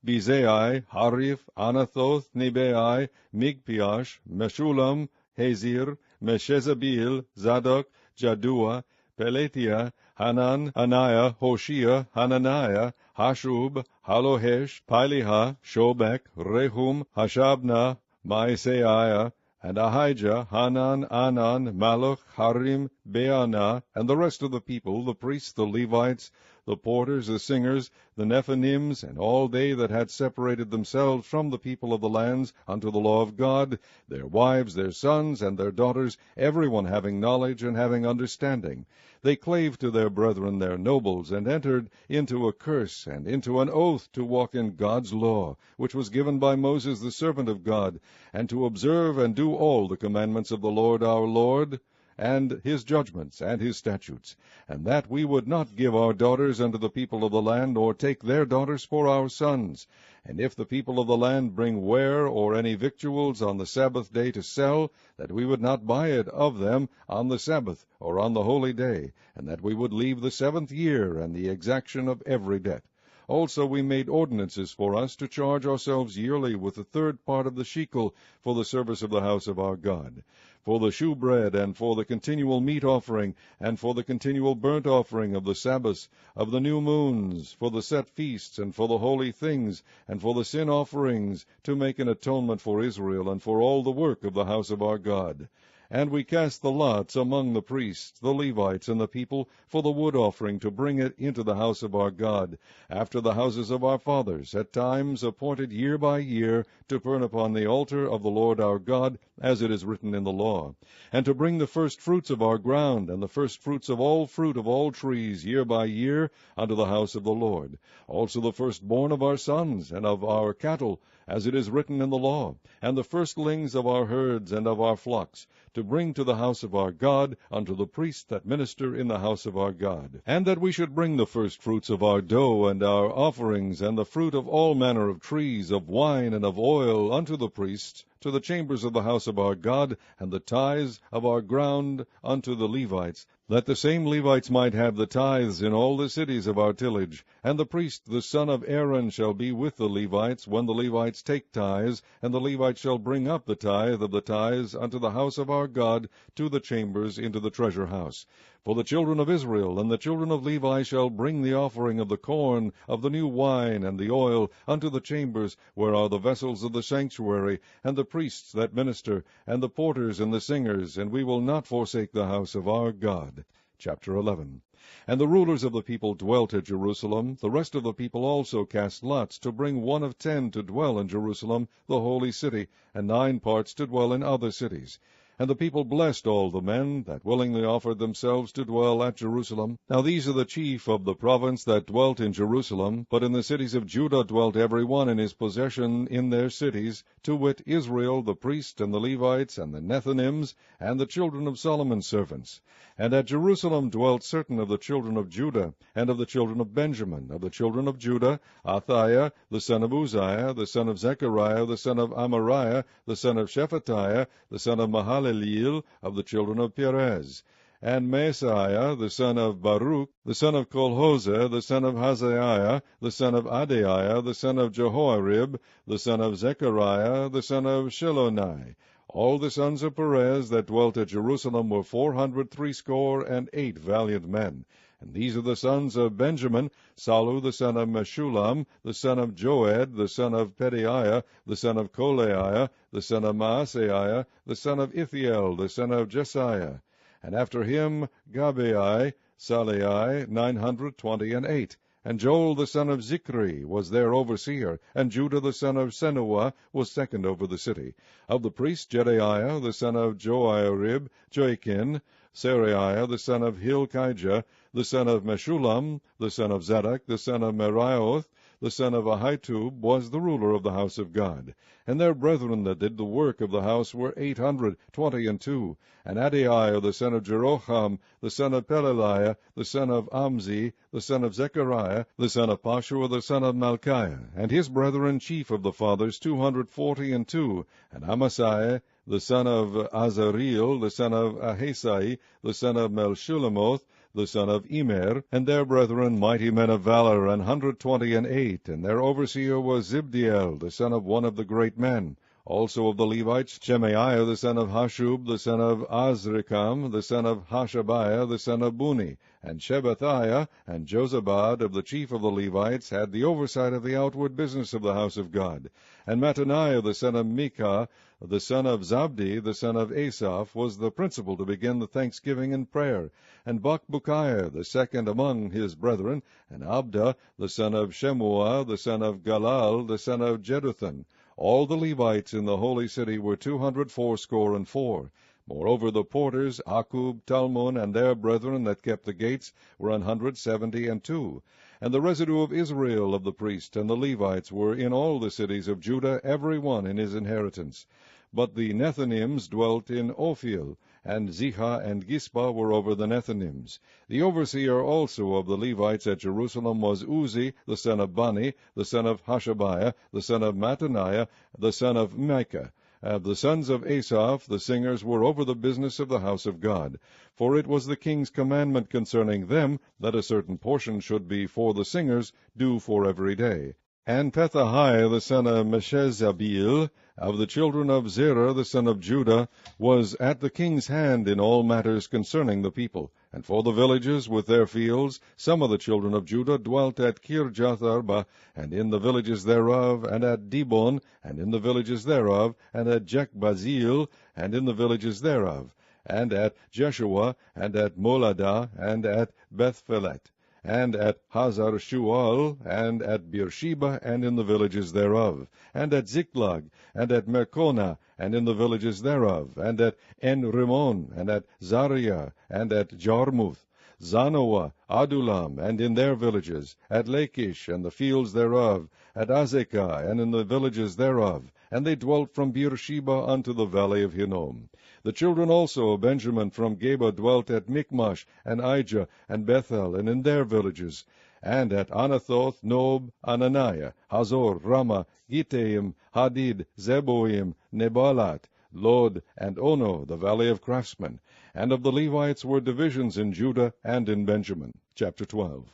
Bizai, Harif, Anathoth, Nebai, Migpiash, Meshulam, Hazir, Meshezabil, Zadok, Jadua, Peletiah, Hanan, Anaiah, Hoshea, Hananiah, Hashub, Halohesh, Piliha, Shobek, Rehum, Hashabna, Maaseiah, and Ahijah, Hanan, Anan, Malach, Harim, Beanah, and the rest of the people, the priests, the Levites, the porters, the singers, the Nephanims, and all they that had separated themselves from the people of the lands unto the law of God, their wives, their sons, and their daughters, every one having knowledge and having understanding. They clave to their brethren, their nobles, and entered into a curse and into an oath to walk in God's law, which was given by Moses the servant of God, and to observe and do all the commandments of the Lord our Lord, and his judgments and his statutes, and that we would not give our daughters unto the people of the land, or take their daughters for our sons. And if the people of the land bring ware or any victuals on the Sabbath day to sell, that we would not buy it of them on the Sabbath or on the holy day, and that we would leave the 7th year and the exaction of every debt. Also we made ordinances for us to charge ourselves yearly with the 3rd part of the shekel for the service of the house of our God, for the shewbread, and for the continual meat offering, and for the continual burnt offering of the Sabbaths, of the new moons, for the set feasts, and for the holy things, and for the sin offerings, to make an atonement for Israel, and for all the work of the house of our God. And we cast the lots among the priests, the Levites, and the people, for the wood offering, to bring it into the house of our God, after the houses of our fathers, at times appointed year by year, to burn upon the altar of the Lord our God, as it is written in the law, and to bring the first fruits of our ground, and the first fruits of all fruit of all trees, year by year, unto the house of the Lord. Also the firstborn of our sons, and of our cattle, as it is written in the law, and the firstlings of our herds and of our flocks, to bring to the house of our God, unto the priests that minister in the house of our God. And that we should bring the first fruits of our dough, and our offerings, and the fruit of all manner of trees, of wine, and of oil, unto the priests, to the chambers of the house of our God, and the tithes of our ground unto the Levites, that the same Levites might have the tithes in all the cities of our tillage. And the priest, the son of Aaron, shall be with the Levites, when the Levites take tithes, and the Levites shall bring up the tithe of the tithes unto the house of our God, to the chambers into the treasure house. For the children of Israel and the children of Levi shall bring the offering of the corn, of the new wine, and the oil, unto the chambers, where are the vessels of the sanctuary, and the priests that minister, and the porters and the singers, and we will not forsake the house of our God. Chapter 11. And the rulers of the people dwelt at Jerusalem. The rest of the people also cast lots, to bring 1 of 10 to dwell in Jerusalem, the holy city, and 9 parts to dwell in other cities. And the people blessed all the men that willingly offered themselves to dwell at Jerusalem. Now these are the chief of the province that dwelt in Jerusalem, but in the cities of Judah dwelt every one in his possession in their cities, to wit, Israel, the priest, and the Levites, and the Nethinims, and the children of Solomon's servants. And at Jerusalem dwelt certain of the children of Judah, and of the children of Benjamin. Of the children of Judah, Athaiah, the son of Uzziah, the son of Zechariah, the son of Amariah, the son of Shephatiah, the son of Mahalaleel, of the children of Perez. And Maaseiah, the son of Baruch, the son of Colhose, the son of Hazaiah, the son of Adaiah, the son of Jehoiarib, the son of Zechariah, the son of Shilonai. All the sons of Perez that dwelt at Jerusalem were 468 valiant men. And these are the sons of Benjamin: Salu the son of Meshullam, the son of Joed, the son of Pedaiah, the son of Kolaiah, the son of Maaseiah, the son of Ithiel, the son of Jesiah. And after him Gabai, Salai, 928. And Joel the son of Zichri was their overseer, and Judah the son of Senuah was second over the city. Of the priests, Jedaiah the son of Joiarib, Joachim, Seraiah the son of Hilkiah, the son of Meshullam, the son of Zadok, the son of Merioth, the son of Ahitub, was the ruler of the house of God. And their brethren that did the work of the house were 822. And Adaiah the son of Jeroham, the son of Pelaliah, the son of Amzi, the son of Zechariah, the son of Pashua, the son of Malchiah, and his brethren chief of the fathers 242. And Amasai, the son of Azareel, the son of Ahasai, the son of Melshulemoth, the son of Immer, and their brethren mighty men of valor, 128, and their overseer was Zibdiel, the son of one of the great men. Also of the Levites, Shemaiah the son of Hashub, the son of Azrikam, the son of Hashabiah, the son of Buni, and Shebathiah, and Jozabad of the chief of the Levites had the oversight of the outward business of the house of God. And Mattaniah the son of Micah, the son of Zabdi, the son of Asaph, was the principal to begin the thanksgiving and prayer. And Bakbukiah, the second among his brethren, and Abda, the son of Shemuah, the son of Galal, the son of Jeduthun. All the Levites in the holy city were 284. Moreover, the porters, Akub, Talmon, and their brethren that kept the gates, were 172. And the residue of Israel of the priests and the Levites were in all the cities of Judah, every one in his inheritance. But the Nethinims dwelt in Ophel, and Ziha and Gispa were over the Nethinims. The overseer also of the Levites at Jerusalem was Uzi, the son of Bani, the son of Hashabiah, the son of Mattaniah, the son of Micah. The sons of Asaph, the singers, were over the business of the house of God. For it was the king's commandment concerning them, that a certain portion should be for the singers, due for every day. And Pethahiah the son of Meshezabeel, of the children of Zerah the son of Judah, was at the king's hand in all matters concerning the people. And for the villages with their fields, some of the children of Judah dwelt at Kirjath-arba, and in the villages thereof, and at Dibon, and in the villages thereof, and at Jekbazeel, and in the villages thereof, and at Jeshua, and at Moladah, and at Bethphelet, and at Hazar-Shual, and at Beersheba, and in the villages thereof, and at Ziklag, and at Merconah, and in the villages thereof, and at En-Rimmon, and at Zariah, and at Jarmuth, Zanoah, Adulam, and in their villages, at Lachish, and the fields thereof, at Azekah, and in the villages thereof, and they dwelt from Beersheba unto the valley of Hinnom. The children also of Benjamin from Geba dwelt at Michmash, and Ijah, and Bethel, and in their villages, and at Anathoth, Nob, Ananiah, Hazor, Ramah, Gittaim, Hadid, Zeboim, Nebalat, Lod, and Ono, the valley of craftsmen. And of the Levites were divisions in Judah and in Benjamin. Chapter 12.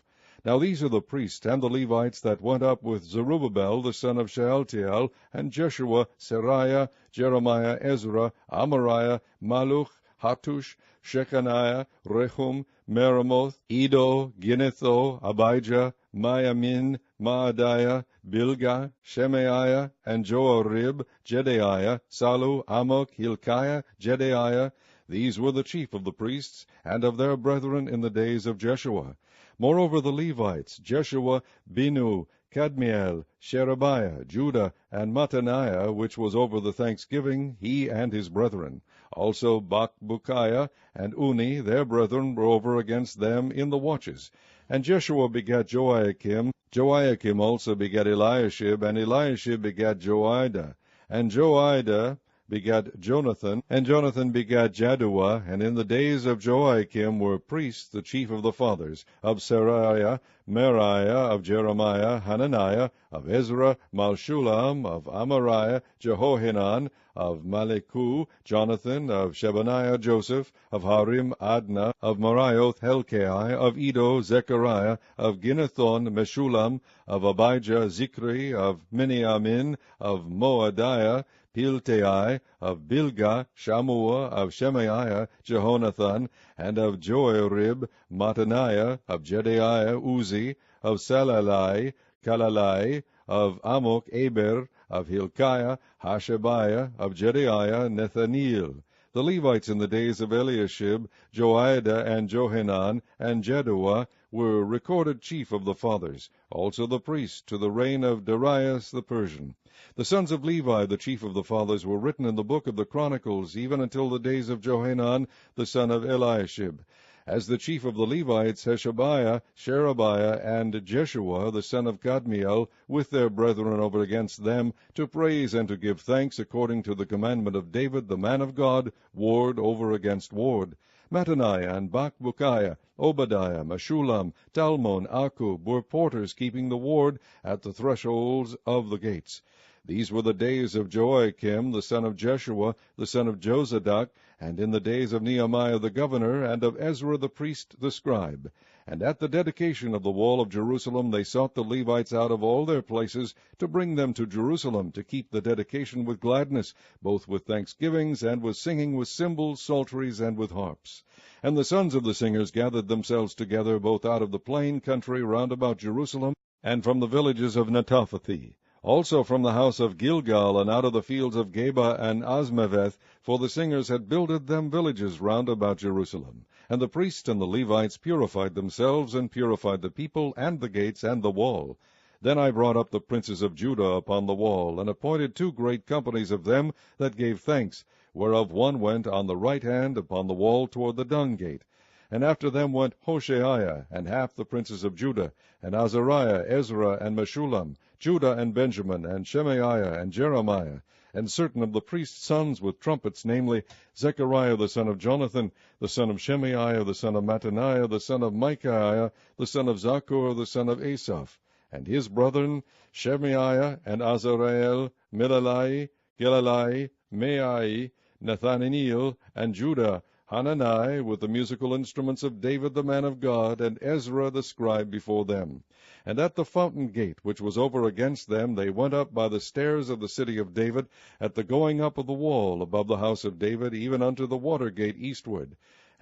Now these are the priests and the Levites that went up with Zerubbabel the son of Shealtiel, and Jeshua, Seraiah, Jeremiah, Ezra, Amariah, Maluch, Hattush, Shechaniah, Rehum, Meremoth, Edo, Ginnetho, Abijah, Mayamin, Maadiah, Bilgah, Shemaiah, and Joarib, Jedaiah, Salu, Amok, Hilkiah, Jedaiah. These were the chief of the priests, and of their brethren in the days of Jeshua. Moreover the Levites, Jeshua, Binu, Kadmiel, Sherebiah, Judah, and Mattaniah, which was over the thanksgiving, he and his brethren. Also Bakbukiah and Uni, their brethren, were over against them in the watches. And Jeshua begat Joiakim. Joiakim also begat Eliashib, and Eliashib begat Joiada. And Joiada begat Jonathan, and Jonathan begat Jaddua. And in the days of Joiakim were priests, the chief of the fathers, of Seraiah, Meriah, of Jeremiah, Hananiah, of Ezra, Malshulam, of Amariah, Jehohanan, of Maleku, Jonathan, of Shebaniah, Joseph, of Harim, Adna, of Marioth, Helkai, of Edo, Zechariah, of Ginnethon, Meshulam, of Abijah, Zikri, of Miniamin, of Moadiah, Piltai, of Bilgah, Shammua, of Shemaiah, Jehonathan, and of Joarib, Mattaniah, of Jedaiah, Uzi, of Salalai, Kalalai, of Amok, Eber, of Hilkiah, Hashabiah, of Jedaiah, Nethaneel. The Levites in the days of Eliashib, Joiada, and Johanan, and Jaddua, were recorded chief of the fathers, also the priests, to the reign of Darius the Persian. The sons of Levi, the chief of the fathers, were written in the book of the Chronicles, even until the days of Johanan, the son of Eliashib. As the chief of the Levites, Hashabiah, Sherebiah, and Jeshua, the son of Kadmiel, with their brethren over against them, to praise and to give thanks according to the commandment of David, the man of God, ward over against ward. Mattaniah and Bakbukiah, Obadiah, Meshulam, Talmon, Akub were porters keeping the ward at the thresholds of the gates. These were the days of Joiakim, the son of Jeshua, the son of Jozadak, and in the days of Nehemiah the governor, and of Ezra the priest, the scribe. And at the dedication of the wall of Jerusalem they sought the Levites out of all their places, to bring them to Jerusalem, to keep the dedication with gladness, both with thanksgivings, and with singing with cymbals, psalteries, and with harps. And the sons of the singers gathered themselves together, both out of the plain country round about Jerusalem, and from the villages of Netophathi. Also from the house of Gilgal, and out of the fields of Geba and Asmaveth, for the singers had builded them villages round about Jerusalem. And the priests and the Levites purified themselves, and purified the people, and the gates, and the wall. Then I brought up the princes of Judah upon the wall, and appointed 2 great companies of them that gave thanks, whereof one went on the right hand upon the wall toward the dung gate. And after them went Hoshaiah, and half the princes of Judah, and Azariah, Ezra, and Meshulam, Judah and Benjamin, and Shemaiah, and Jeremiah, and certain of the priests' sons with trumpets, namely, Zechariah the son of Jonathan, the son of Shemaiah, the son of Mattaniah, the son of Micaiah, the son of Zaccur, the son of Asaph, and his brethren, Shemaiah, and Azareel, Milalai, Gilalai, Meai, Nethaneel, and Judah, Hanani with the musical instruments of David the man of God, and Ezra the scribe before them. And at the fountain gate which was over against them they went up by the stairs of the city of David, at the going up of the wall above the house of David, even unto the water gate eastward.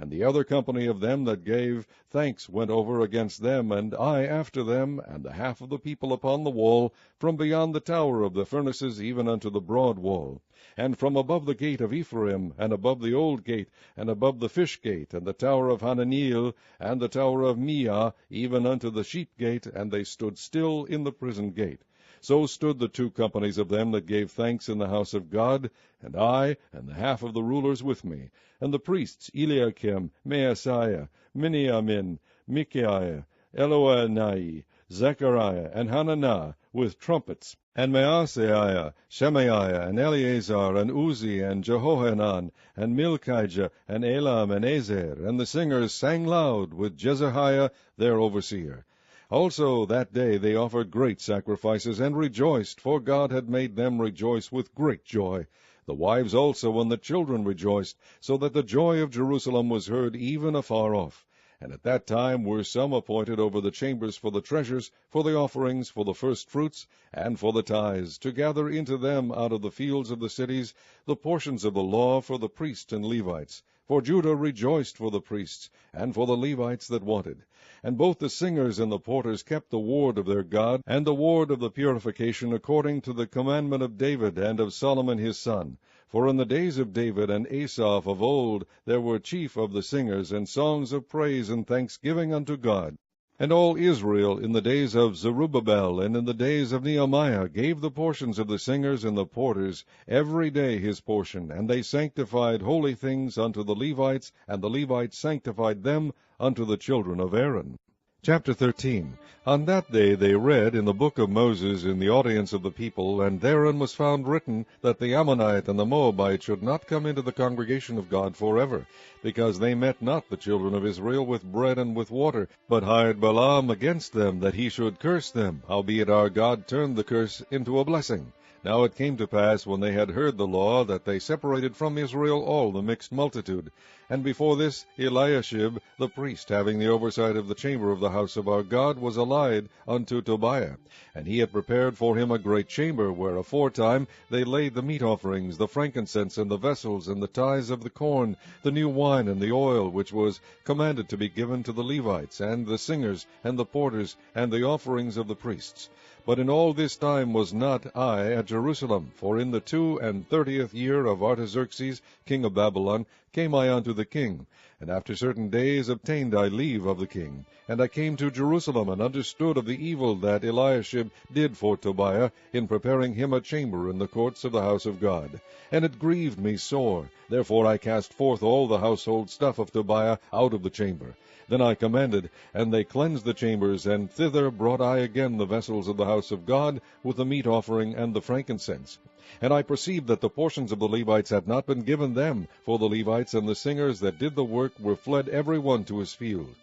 And the other company of them that gave thanks went over against them, and I after them, and the half of the people upon the wall, from beyond the tower of the furnaces even unto the broad wall, and from above the gate of Ephraim, and above the old gate, and above the fish gate, and the tower of Hananiel, and the tower of Meah, even unto the sheep gate, and they stood still in the prison gate. So stood the two companies of them that gave thanks in the house of God, and I, and the half of the rulers with me, and the priests Eliakim, Maaseiah, Miniamin, Micaiah, Eloenai, Zechariah, and Hananiah, with trumpets, and Maaseiah, Shemaiah, and Eleazar, and Uzi, and Jehohanan, and Milchijah, and Elam, and Ezer, and the singers sang loud, with Jezahiah their overseer. Also that day they offered great sacrifices, and rejoiced, for God had made them rejoice with great joy. The wives also and the children rejoiced, so that the joy of Jerusalem was heard even afar off. And at that time were some appointed over the chambers for the treasures, for the offerings, for the firstfruits, and for the tithes, to gather into them out of the fields of the cities the portions of the law for the priests and Levites. For Judah rejoiced for the priests, and for the Levites that wanted. And both the singers and the porters kept the ward of their God, and the ward of the purification, according to the commandment of David and of Solomon his son. For in the days of David and Asaph of old there were chief of the singers, and songs of praise and thanksgiving unto God. And all Israel in the days of Zerubbabel and in the days of Nehemiah gave the portions of the singers and the porters every day his portion, and they sanctified holy things unto the Levites, and the Levites sanctified them unto the children of Aaron. Chapter 13. On that day they read in the book of Moses in the audience of the people, and therein was found written that the Ammonite and the Moabite should not come into the congregation of God forever, because they met not the children of Israel with bread and with water, but hired Balaam against them, that he should curse them, howbeit our God turned the curse into a blessing. Now it came to pass, when they had heard the law, that they separated from Israel all the mixed multitude. And before this Eliashib the priest, having the oversight of the chamber of the house of our God, was allied unto Tobiah. And he had prepared for him a great chamber, where aforetime they laid the meat offerings, the frankincense, and the vessels, and the tithes of the corn, the new wine, and the oil, which was commanded to be given to the Levites, and the singers, and the porters, and the offerings of the priests. But in all this time was not I at Jerusalem, for in the 32 year of Artaxerxes king of Babylon came I unto the king, and after certain days obtained I leave of the king. And I came to Jerusalem, and understood of the evil that Eliashib did for Tobiah, in preparing him a chamber in the courts of the house of God. And it grieved me sore. Therefore I cast forth all the household stuff of Tobiah out of the chamber. Then I commanded, and they cleansed the chambers, and thither brought I again the vessels of the house of God, with the meat offering and the frankincense. And I perceived that the portions of the Levites had not been given them, for the Levites and the singers that did the work were fled every one to his field.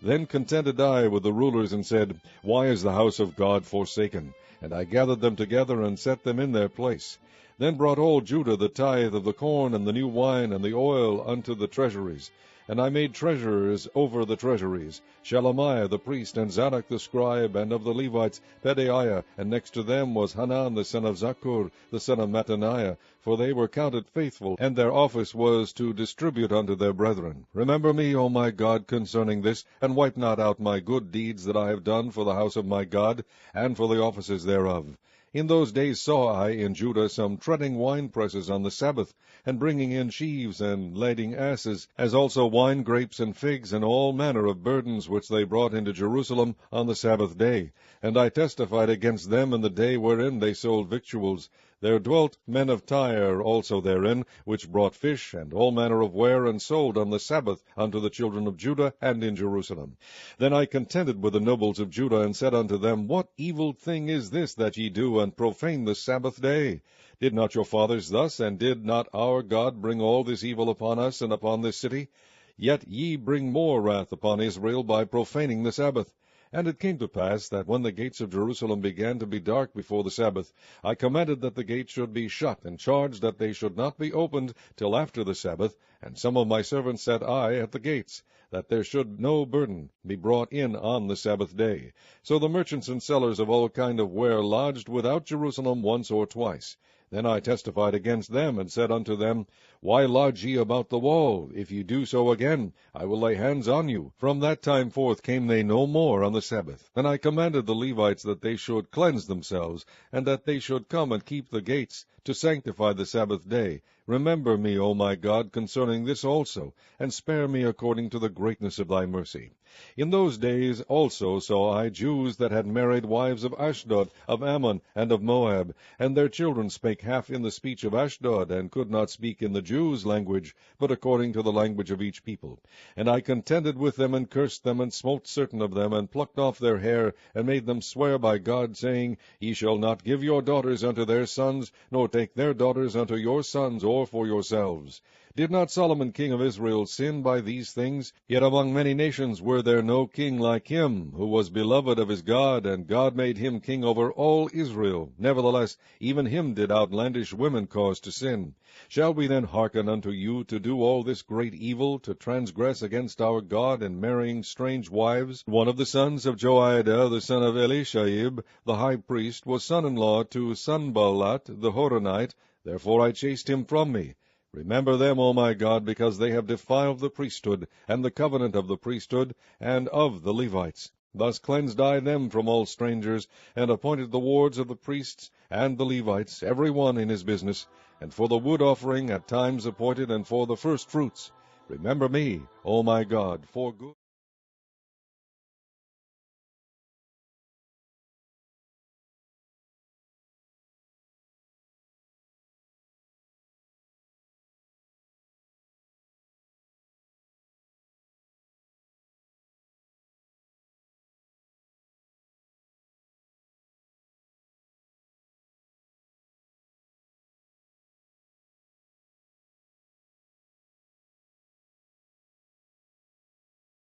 Then contended I with the rulers, and said, Why is the house of God forsaken? And I gathered them together, and set them in their place. Then brought all Judah the tithe of the corn, and the new wine, and the oil unto the treasuries. And I made treasurers over the treasuries, Shelemiah the priest, and Zadok the scribe, and of the Levites Pedaiah, and next to them was Hanan the son of Zakkur, the son of Mattaniah, for they were counted faithful, and their office was to distribute unto their brethren. Remember me, O my God, concerning this, and wipe not out my good deeds that I have done for the house of my God, and for the offices thereof. In those days saw I in Judah some treading winepresses on the Sabbath, and bringing in sheaves, and lading asses, as also wine grapes and figs, and all manner of burdens which they brought into Jerusalem on the Sabbath day. And I testified against them in the day wherein they sold victuals. There dwelt men of Tyre also therein, which brought fish, and all manner of ware, and sold on the Sabbath unto the children of Judah, and in Jerusalem. Then I contended with the nobles of Judah, and said unto them, What evil thing is this that ye do, and profane the Sabbath day? Did not your fathers thus, and did not our God bring all this evil upon us, and upon this city? Yet ye bring more wrath upon Israel by profaning the Sabbath. And it came to pass that when the gates of Jerusalem began to be dark before the Sabbath, I commanded that the gates should be shut, and charged that they should not be opened till after the Sabbath, and some of my servants set at the gates, that there should no burden be brought in on the Sabbath day. So the merchants and sellers of all kind of ware lodged without Jerusalem once or twice. Then I testified against them, and said unto them, Why lodge ye about the wall? If ye do so again, I will lay hands on you. From that time forth came they no more on the Sabbath. And I commanded the Levites that they should cleanse themselves, and that they should come and keep the gates, to sanctify the Sabbath day. Remember me, O my God, concerning this also, and spare me according to the greatness of thy mercy. In those days also saw I Jews that had married wives of Ashdod, of Ammon, and of Moab, and their children spake half in the speech of Ashdod, and could not speak in the Jews' language, but according to the language of each people. And I contended with them, and cursed them, and smote certain of them, and plucked off their hair, and made them swear by God, saying, Ye shall not give your daughters unto their sons, nor take their daughters unto your sons, or for yourselves. Did not Solomon king of Israel sin by these things? Yet among many nations were there no king like him, who was beloved of his God, and God made him king over all Israel. Nevertheless, even him did outlandish women cause to sin. Shall we then hearken unto you to do all this great evil, to transgress against our God in marrying strange wives? One of the sons of Joiada, the son of Elishaib, the high priest, was son-in-law to Sanballat the Horonite. Therefore I chased him from me. Remember them, O my God, because they have defiled the priesthood, and the covenant of the priesthood, and of the Levites. Thus cleansed I them from all strangers, and appointed the wards of the priests and the Levites, every one in his business, and for the wood offering at times appointed, and for the first fruits. Remember me, O my God, for good.